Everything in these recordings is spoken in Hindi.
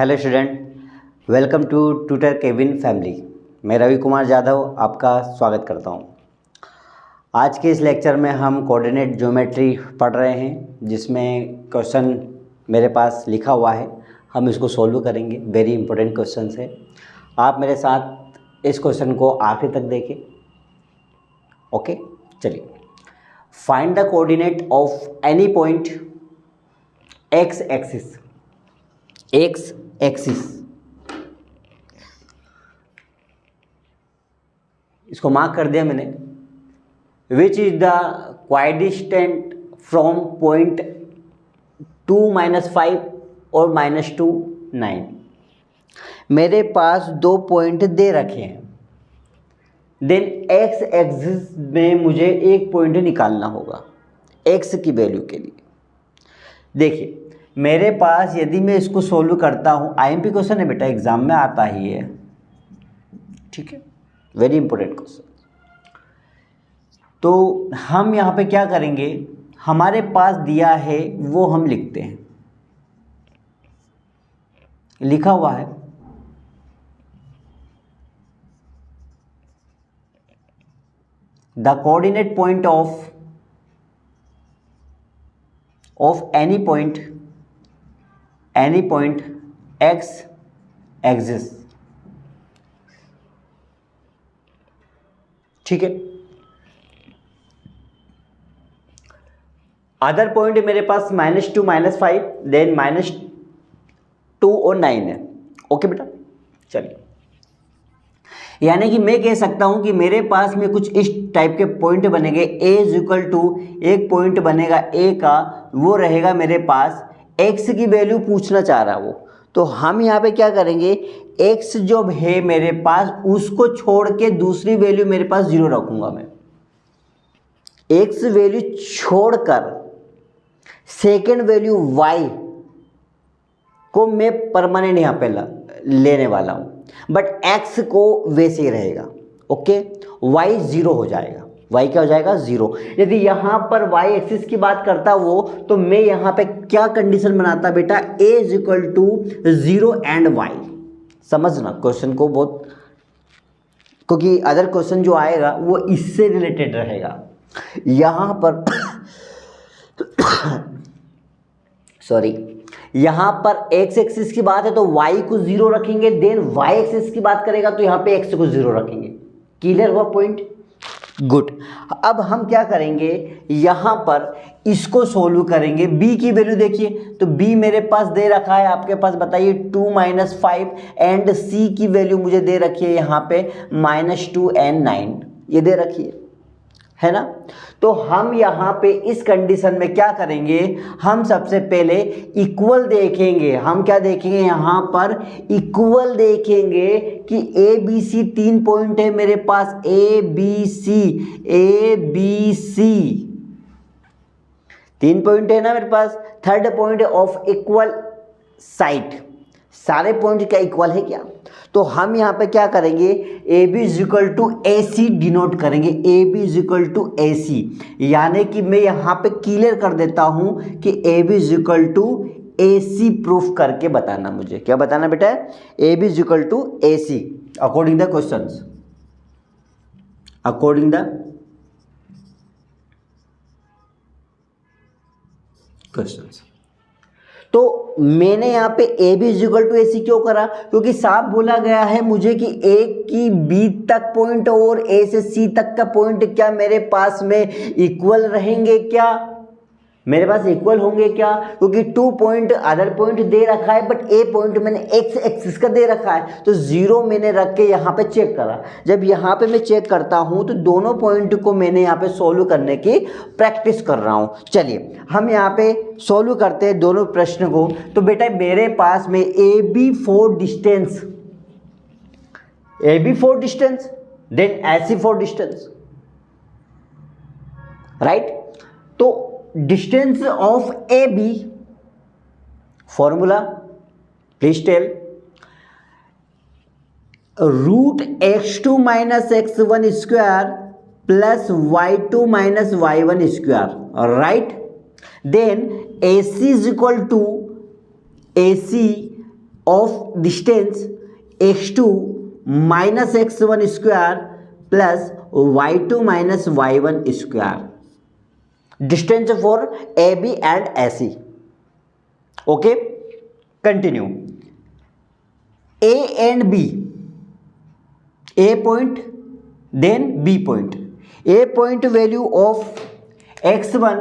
Hello student, welcome to tutor cabin family. मैं रवि कुमार जाधव आपका स्वागत करता हूं। आज के इस लेक्चर में हम कोऑर्डिनेट ज्योमेट्री पढ़ रहे हैं, जिसमें क्वेश्चन मेरे पास लिखा हुआ है। हम इसको सॉल्व करेंगे। वेरी इंपॉर्टेंट क्वेश्चन है। आप मेरे साथ इस क्वेश्चन को आखिर तक देखें। ओके, चलिए। Find the coordinate of any point X axis. X axis, इसको मार्क कर दिया मैंने। Which is the equidistant from point 2-5 और -2 9। मेरे पास दो पॉइंट दे रखे हैं। देन एक्स एक्सिस में मुझे एक पॉइंट निकालना होगा एक्स की वैल्यू के लिए। देखिए, मेरे पास यदि मैं इसको सोल्व करता हूँ, आईएमपी क्वेश्चन है बेटा, एग्जाम में आता ही है, ठीक है, वेरी इंपॉर्टेंट क्वेश्चन। तो हम यहाँ पे क्या करेंगे, हमारे पास दिया है वो हम लिखते हैं। लिखा हुआ है the coordinate point of any point X axis, ठीक है। अदर पॉइंट मेरे पास -2 -5 देन -2 और 9 है। ओके बेटा, चलिए। यानी कि मैं कह सकता हूं कि मेरे पास में कुछ इस टाइप के पॉइंट बनेंगे। a इक्वल टू एक पॉइंट बनेगा a का, वो रहेगा मेरे पास। x की वैल्यू पूछना चाह रहा है वो, तो हम यहाँ पे क्या करेंगे, x जो है मेरे पास उसको छोड़ के दूसरी वैल्यू मेरे पास 0 रखूंगा मैं। x वैल्यू छोड़कर सेकेंड वैल्यू y को मैं परमानेंट यहाँ पे लेने वाला हूँ, बट x को वैसे ही रहेगा। ओके, y 0 हो जाएगा। y क्या हो जाएगा, 0। यदि यहाँ पर y एक्सिस की बात करता वो, तो मैं यहाँ पे क्या कंडीशन बनाता बेटा, a equal to 0 and y। समझना क्वेश्चन को बहुत, क्योंकि अदर क्वेश्चन जो आएगा वो इससे रिलेटेड रहेगा। यहाँ पर सॉरी, यहाँ पर x एक्सिस की बात है तो y को 0 रखेंगे, देन y एक्सिस की बात करेगा तो यहाँ पे x को 0 रखेंगे। क्लियर हुआ पॉइंट? गुड। अब हम क्या करेंगे, यहाँ पर इसको सोल्व करेंगे। b की वैल्यू देखिए, तो b मेरे पास दे रखा है आपके पास, बताइए 2-5 एंड c की वैल्यू मुझे दे रखी है यहाँ पे -2 एंड 9, ये दे रखी है ना। तो हम यहाँ पे इस कंडीशन में क्या करेंगे, हम सबसे पहले इक्वल देखेंगे। हम क्या देखेंगे, यहाँ पर इक्वल देखेंगे कि ए बी सी 3 पॉइंट है मेरे पास, ए बी सी 3 पॉइंट है ना मेरे पास। Third point of equal side, सारे पॉइंट क्या इक्वल है क्या, तो हम यहाँ पे क्या करेंगे, A B equal to A C denote करेंगे। A B equal to A C, यानी कि मैं यहाँ पे क्लियर कर देता हूँ कि A B equal to A C proof करके बताना। मुझे क्या बताना बेटा, A B equal to A C according the questions, according the questions. तो मैंने यहाँ पे A B equal to A C क्यों करा, क्योंकि साफ बोला गया है मुझे कि ए की बी तक पॉइंट और ए से सी तक का पॉइंट क्या मेरे पास में इक्वल रहेंगे क्या, मेरे पास इक्वल होंगे क्या, क्योंकि 2 पॉइंट अदर पॉइंट दे रखा है, बट ए पॉइंट मैंने एक्स एक्सिस का दे रखा है, तो 0 मैंने रख के यहाँ पे चेक करा। जब यहाँ पे मैं चेक करता हूँ तो दोनों पॉइंट को मैंने यहाँ पे सोल्व करने की प्रैक्टिस कर रहा हूँ। चलिए हम यहाँ पे सोल्व करते हैं दोनों प्रश्न को। तो बेटा मेरे पास में ए बी 4 डिस्टेंस, देन ऐसी 4 डिस्टेंस, राइट। तो distance of A B, formula please tell, √x2 - x1 square plus y2 - y1 square, right. Then AC is equal to AC of distance x2 minus x1 square plus y2 minus y1 square, distance for AB and AC. Okay, continue. A and B, A point then B point. A point value of x1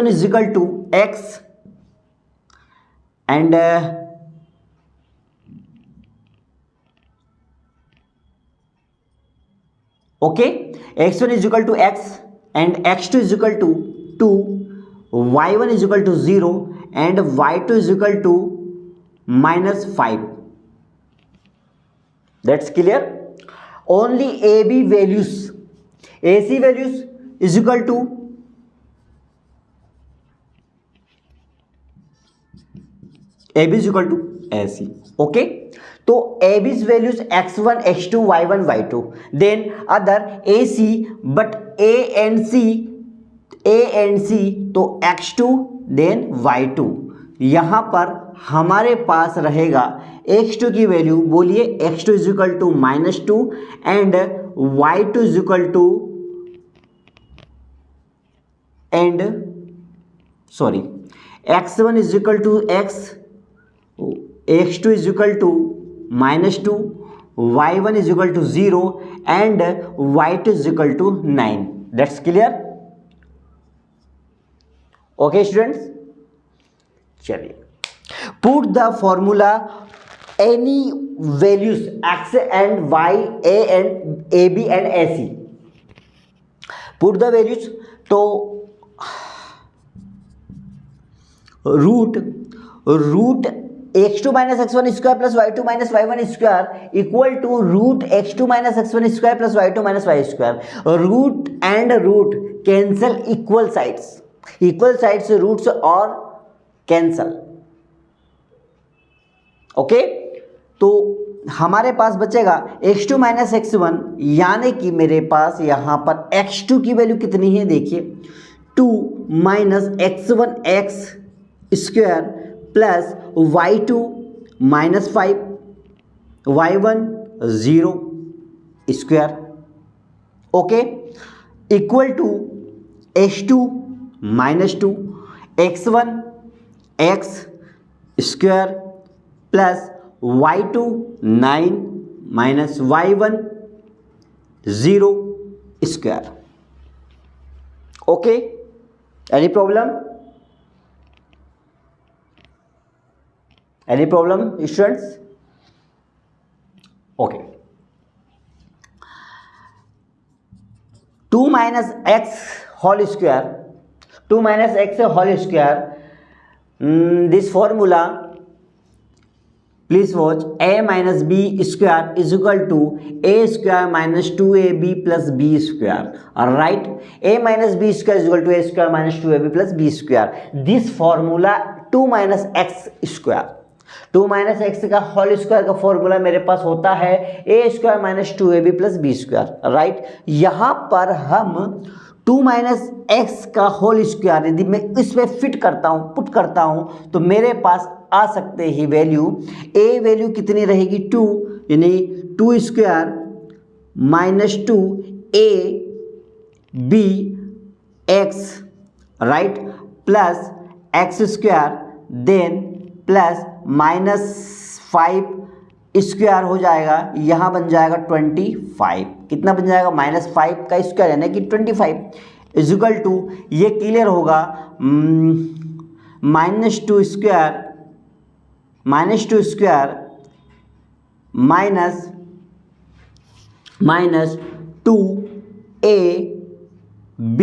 is equal to x and okay, x1 is equal to x and x2 is equal to 2, y1 is equal to 0 and y2 is equal to minus 5. That's clear. Only AB values, AC values is equal to AB is equal to AC. Okay, तो AB's values x1, x2, y1, y2. Then other AC, but A and C तो x2 then y2. यहाँ पर हमारे पास रहेगा x2 की वैल्यू, बोलिए x2 is equal to -2 and y2 is equal to x1 is equal to x, x2 is equal to -2, y1 is equal to 0 and y2 is equal to 9. That's clear. Okay students, चलिए, put the formula any values x and y, a and ab and ac. Put the values, तो root x2 minus x1 square plus y2 minus y1 square equal to root x2 minus x1 square plus y2 minus y square. Root and root cancel equal sides roots और कैंसल. ओके, तो हमारे पास बचेगा x2 माइनस x1, यानी कि मेरे पास यहां पर x2 की वैल्यू कितनी है, देखिए 2 minus x1 x square plus y2 minus 5, y1 0 square. Okay, equal to x2 minus 2 x1 x square plus y2 9 minus y1 0 square. Okay, any problem? Any problem students? Okay. 2 minus x whole square, 2 minus x whole square. This formula, please watch. A minus b square is equal to a square minus 2ab plus b square. Alright, a minus b square is equal to a square minus 2ab plus b square. This formula 2 minus x square, 2 minus X का होल स्क्वायर का फॉर्मूला मेरे पास होता है A square minus 2ab plus B square. Right, यहां पर हम 2 माइनस एक्स का होल स्क्वायर यदि मैं इसमें फिट करता हूं, पुट करता हूं, तो मेरे पास आ सकते ही वैल्यू, ए वैल्यू कितनी रहेगी 2, यानी 2 square minus 2 A B X, right, plus X square then plus minus 5 square हो जाएगा, यहाँ बन जाएगा 25. कितना बन जाएगा? -5 का स्क्वायर यानी कि 25 इज इक्वल टू, ये क्लियर होगा, -2 square minus 2a b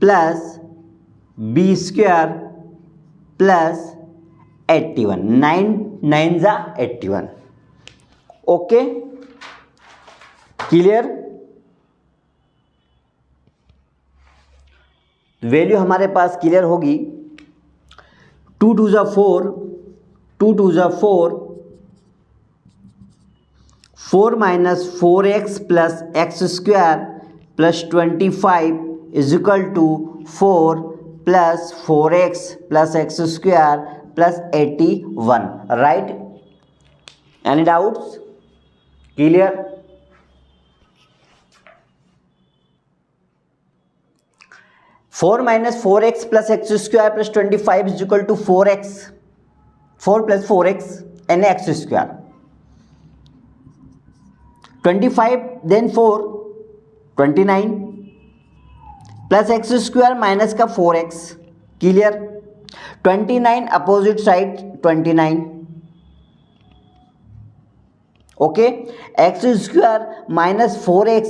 plus B square plus 81, 9 जा 81. Okay, clear? वैल्यू हमारे पास क्लियर होगी. 2 2 जा 4, 2 2 जा 4, 4 minus 4x plus X square plus 25 is equal to 4 plus 4x plus X square plus 81, right? Any doubts? Clear? Four minus 4x plus X square plus 25 is equal to 4x, 4 plus 4x and X square, 25 then 4 29 plus X square minus का 4x, clear? 29 opposite side 29, okay? X square minus 4x,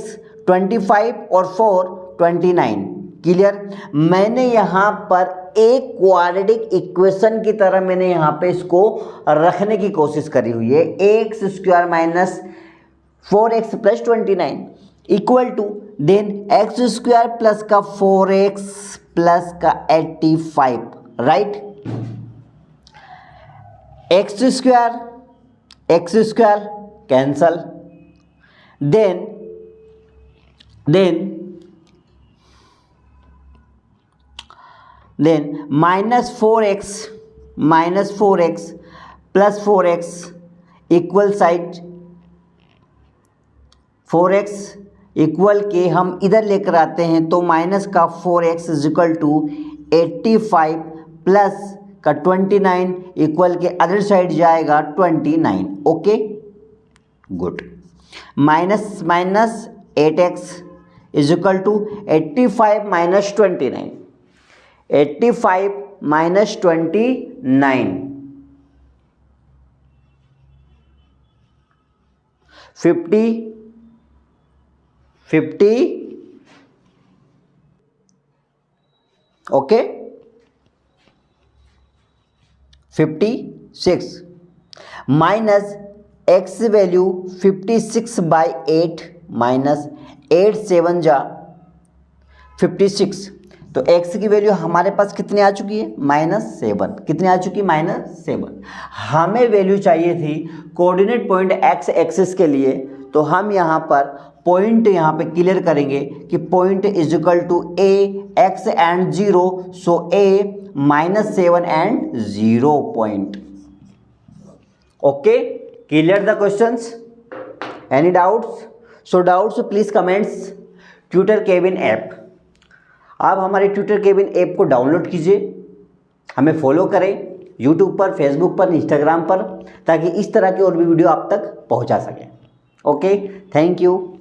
25 और 4 29, क्लियर? मैंने यहां पर एक क्वाड्रेटिक इक्वेशन की तरह मैंने यहां पे इसको रखने की कोशिश करी हुई है। X square minus 4x plus 29 equal to then X square plus का 4x प्लस का 85, right? X square cancel, then minus 4x plus 4x equal side 4x equal के हम इधर लेकर आते हैं तो माइनस का 4x is equal to 85 plus का 29 इक्वल के अदर साइड जाएगा 29, okay? Good. Minus 8x is equal to 85 minus 29, 85 minus 29 50, okay? 56 minus X value 56 by 8 minus 8 7 जा 56, तो x की वैल्यू हमारे पास कितनी आ चुकी है? -7। कितनी आ चुकी? -7। हमें वैल्यू चाहिए थी कोऑर्डिनेट पॉइंट x एक्सिस के लिए, तो हम यहाँ पर पॉइंट यहाँ पे क्लियर करेंगे कि point is equal to a x and 0, so a -7 and 0 point, okay? Clear the questions? Any doubts? So doubts please comments. Tutor cabin app, आप हमारे ट्यूटर केबिन ऐप को डाउनलोड कीजिए, हमें फॉलो करें यूट्यूब पर, फेसबुक पर, इंस्टाग्राम पर, ताकि इस तरह की और भी वीडियो आप तक पहुंचा सकें। Okay, thank you.